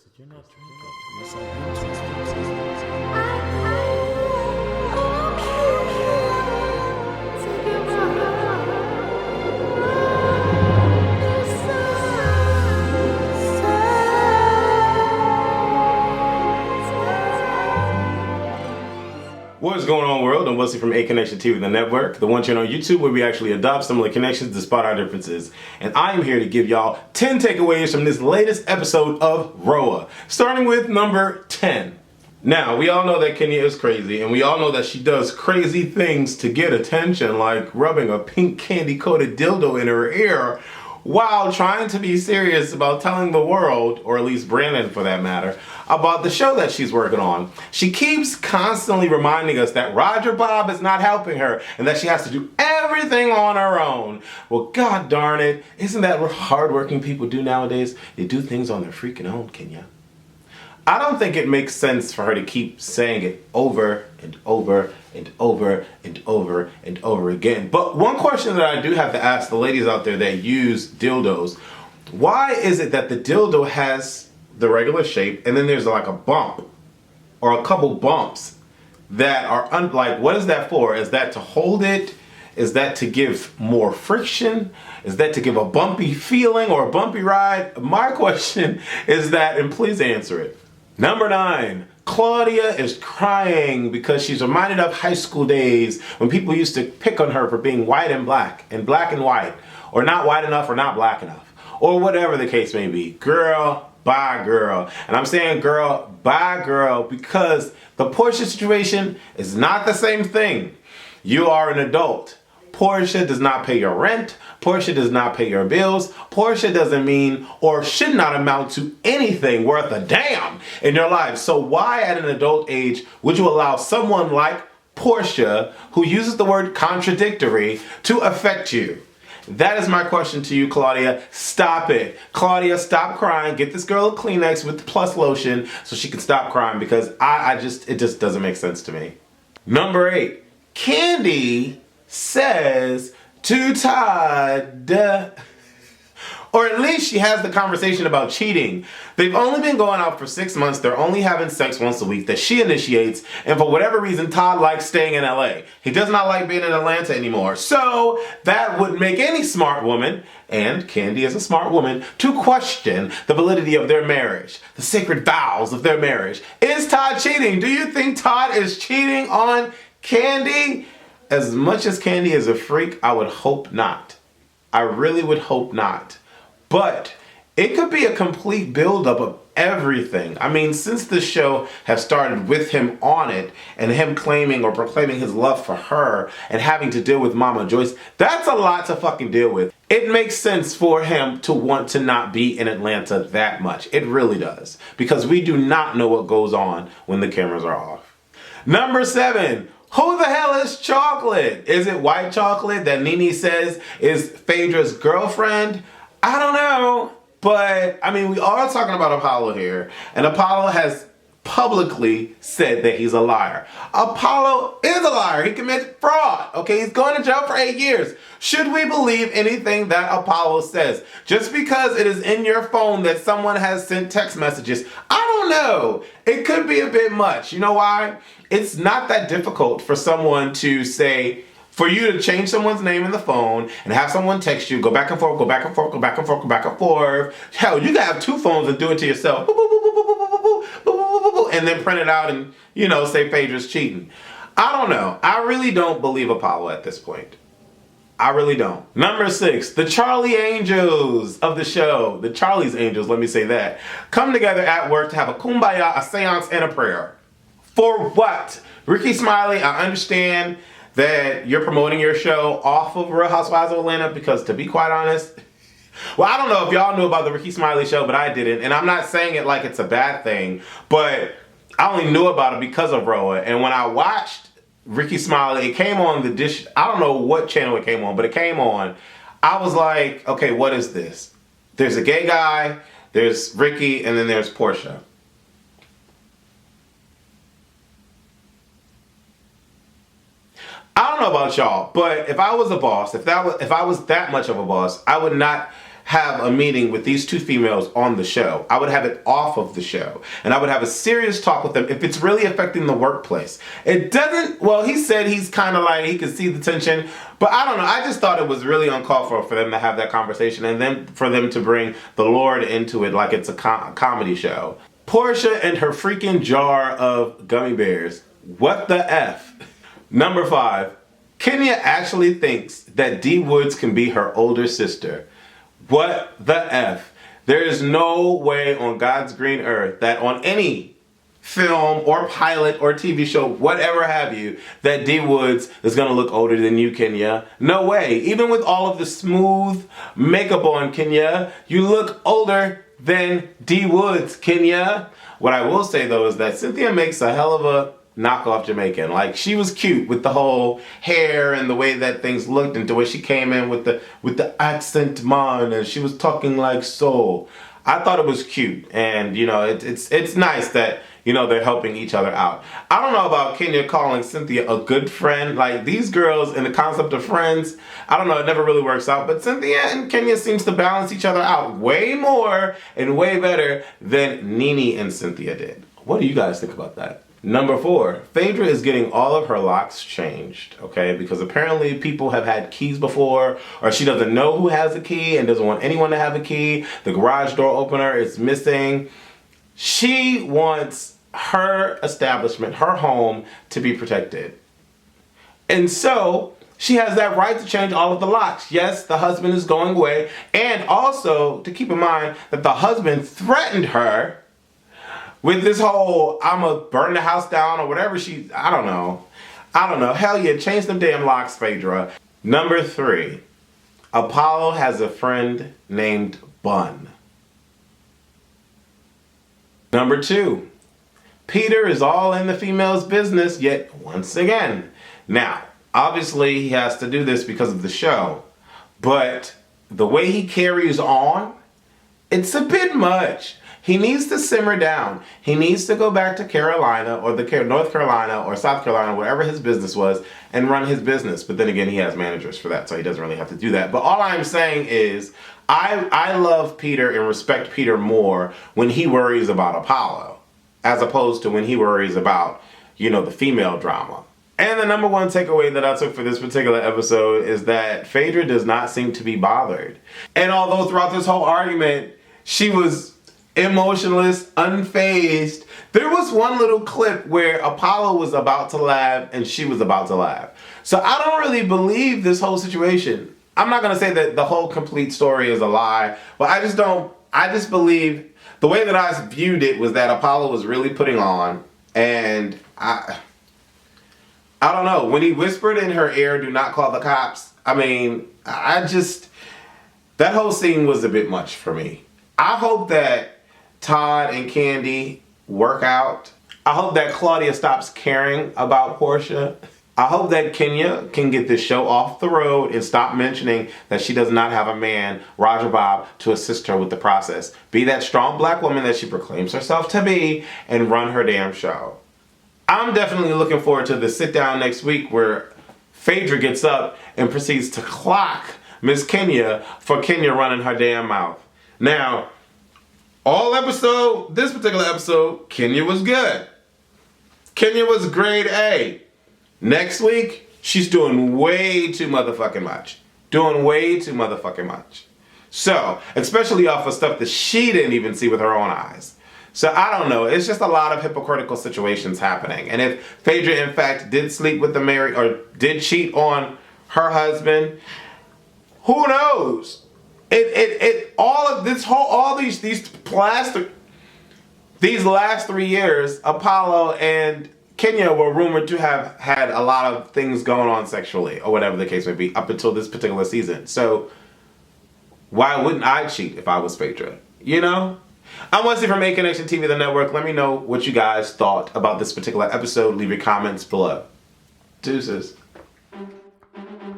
Did you not drink it? What is going on, world? I'm Wesley from A Connection TV, the network, the one channel on YouTube where we actually adopt similar connections despite our differences. And I am here to give y'all 10 takeaways from this latest episode of Roa, starting with number 10. Now, we all know that Kenya is crazy, and we all know that she does crazy things to get attention, like rubbing a pink candy-coated dildo in her ear, while trying to be serious about telling the world, or at least Brandon for that matter, about the show that she's working on. She keeps constantly reminding us that Roger Bob is not helping her and that she has to do everything on her own. Well, god darn it, isn't that what hardworking people do nowadays? They do things on their freaking own, Kenya. I don't think it makes sense for her to keep saying it over and over and over and over and over again. But one question that I do have to ask the ladies out there that use dildos, why is it that the dildo has the regular shape and then there's like a bump or a couple bumps that are like, what is that for? Is that to hold it? Is that to give more friction? Is that to give a bumpy feeling or a bumpy ride? My question is that, and please answer it. Number 9, Claudia is crying because she's reminded of high school days when people used to pick on her for being white and black and white, or not white enough or not black enough, or whatever the case may be. Girl, bye girl. And I'm saying girl, bye girl, because the Porsha situation is not the same thing. You are an adult. Porsha does not pay your rent. Porsha does not pay your bills. Porsha doesn't mean or should not amount to anything worth a damn in your life. So why at an adult age would you allow someone like Porsha, who uses the word contradictory, to affect you? That is my question to you, Claudia. Stop it. Claudia, stop crying. Get this girl a Kleenex with the plus lotion so she can stop crying, because it just doesn't make sense to me. Number 8, Candy says to Todd, or at least she has the conversation about cheating. They've only been going out for 6 months. They're only having sex once a week that she initiates. And for whatever reason, Todd likes staying in LA. He does not like being in Atlanta anymore. So that would make any smart woman, and Candy is a smart woman, to question the validity of their marriage, the sacred vows of their marriage. Is Todd cheating? Do you think Todd is cheating on Candy? As much as Candy is a freak, I would hope not. I really would hope not. But it could be a complete buildup of everything. I mean, since the show has started with him on it and him claiming or proclaiming his love for her and having to deal with Mama Joyce, that's a lot to fucking deal with. It makes sense for him to want to not be in Atlanta that much. It really does. Because we do not know what goes on when the cameras are off. Number 7. Who the hell is Chocolate? Is it White Chocolate that Nene says is Phaedra's girlfriend? I don't know. But, I mean, we are talking about Apollo here. And Apollo has publicly said that he's a liar. Apollo is a liar. He commits fraud. Okay, he's going to jail for 8 years. Should we believe anything that Apollo says? Just because it is in your phone that someone has sent text messages, I don't know. It could be a bit much. You know why? It's not that difficult for someone to say, for you to change someone's name in the phone and have someone text you, go back and forth, go back and forth, go back and forth, go back and forth. Hell, you can have 2 phones and do it to yourself. And then print it out and, you know, say Phaedra's cheating. I don't know. I really don't believe Apollo at this point. I really don't. Number 6, the Charlie Angels of the show, the Charlie's Angels, let me say that, come together at work to have a kumbaya, a seance, and a prayer. For what? Ricky Smiley, I understand that you're promoting your show off of Real Housewives of Atlanta, because to be quite honest, well, I don't know if y'all knew about the Ricky Smiley show, but I didn't. And I'm not saying it like it's a bad thing, but I only knew about it because of Roa. And when I watched Ricky Smiley, it came on the dish. I don't know what channel it came on, but it came on. I was like, okay, what is this? There's a gay guy, there's Ricky, and then there's Porsha. I don't know about y'all, but if I was a boss, if I was that much of a boss, I would not have a meeting with these two females on the show. I would have it off of the show. And I would have a serious talk with them if it's really affecting the workplace. It doesn't, well, he said he's kind of like, he could see the tension, but I don't know. I just thought it was really uncalled for them to have that conversation and then for them to bring the Lord into it like it's a comedy show. Porsha and her freaking jar of gummy bears. What the F? Number 5. Kenya actually thinks that D Woods can be her older sister. What the F? There is no way on God's green earth that on any film or pilot or TV show, whatever have you, that D Woods is going to look older than you, Kenya. No way. Even with all of the smooth makeup on, Kenya, you look older than D Woods, Kenya. What I will say though is that Cynthia makes a hell of a knockoff Jamaican. Like, she was cute with the whole hair and the way that things looked and the way she came in with the accent man and she was talking like soul. I thought it was cute, and you know, it's nice that, you know, they're helping each other out. I don't know about Kenya calling Cynthia a good friend. Like, these girls and the concept of friends, I don't know, it never really works out. But Cynthia and Kenya seems to balance each other out way more and way better than Nene and Cynthia did. What do you guys think about that? Number 4, Phaedra is getting all of her locks changed, okay? Because apparently people have had keys before, or she doesn't know who has a key and doesn't want anyone to have a key. The garage door opener is missing. She wants her establishment, her home, to be protected. And so she has that right to change all of the locks. Yes, the husband is going away. And also to keep in mind that the husband threatened her with this whole, I'm gonna burn the house down or whatever I don't know. Hell yeah, change them damn locks, Phaedra. Number 3, Apollo has a friend named Bun. Number 2, Peter is all in the female's business yet once again. Now, obviously he has to do this because of the show, but the way he carries on, it's a bit much. He needs to simmer down. He needs to go back to Carolina or North Carolina or South Carolina, wherever his business was, and run his business. But then again, he has managers for that, so he doesn't really have to do that. But all I'm saying is, I love Peter and respect Peter more when he worries about Apollo, as opposed to when he worries about, you know, the female drama. And the number 1 takeaway that I took for this particular episode is that Phaedra does not seem to be bothered. And although throughout this whole argument, she was emotionless, unfazed, there was one little clip where Apollo was about to laugh and she was about to laugh. So I don't really believe this whole situation. I'm not going to say that the whole complete story is a lie, but I just believe the way that I viewed it was that Apollo was really putting on, and I don't know, when he whispered in her ear, do not call the cops, I mean, that whole scene was a bit much for me. I hope that Todd and Candy work out. I hope that Claudia stops caring about Porsha. I hope that Kenya can get this show off the road and stop mentioning that she does not have a man, Roger Bob, to assist her with the process. Be that strong black woman that she proclaims herself to be and run her damn show. I'm definitely looking forward to the sit down next week where Phaedra gets up and proceeds to clock Miss Kenya for Kenya running her damn mouth. Now, this particular episode, Kenya was good. Kenya was grade A. Next week, she's doing way too motherfucking much. So, especially off of stuff that she didn't even see with her own eyes. So I don't know, it's just a lot of hypocritical situations happening. And if Phaedra in fact did sleep with the married or did cheat on her husband, who knows? These last 3 years, Apollo and Kenya were rumored to have had a lot of things going on sexually, or whatever the case may be, up until this particular season. So, why wouldn't I cheat if I was Phaedra? You know? I'm Wesley from A Connection TV, the network. Let me know what you guys thought about this particular episode. Leave your comments below. Deuces.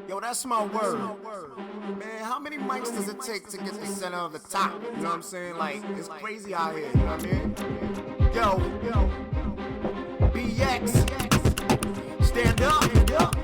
Yo, that's my word. Man, how many mics does it take to get the center of the top? You know what I'm saying? Like, it's crazy out here, you know what I mean? Yo, BX, stand up.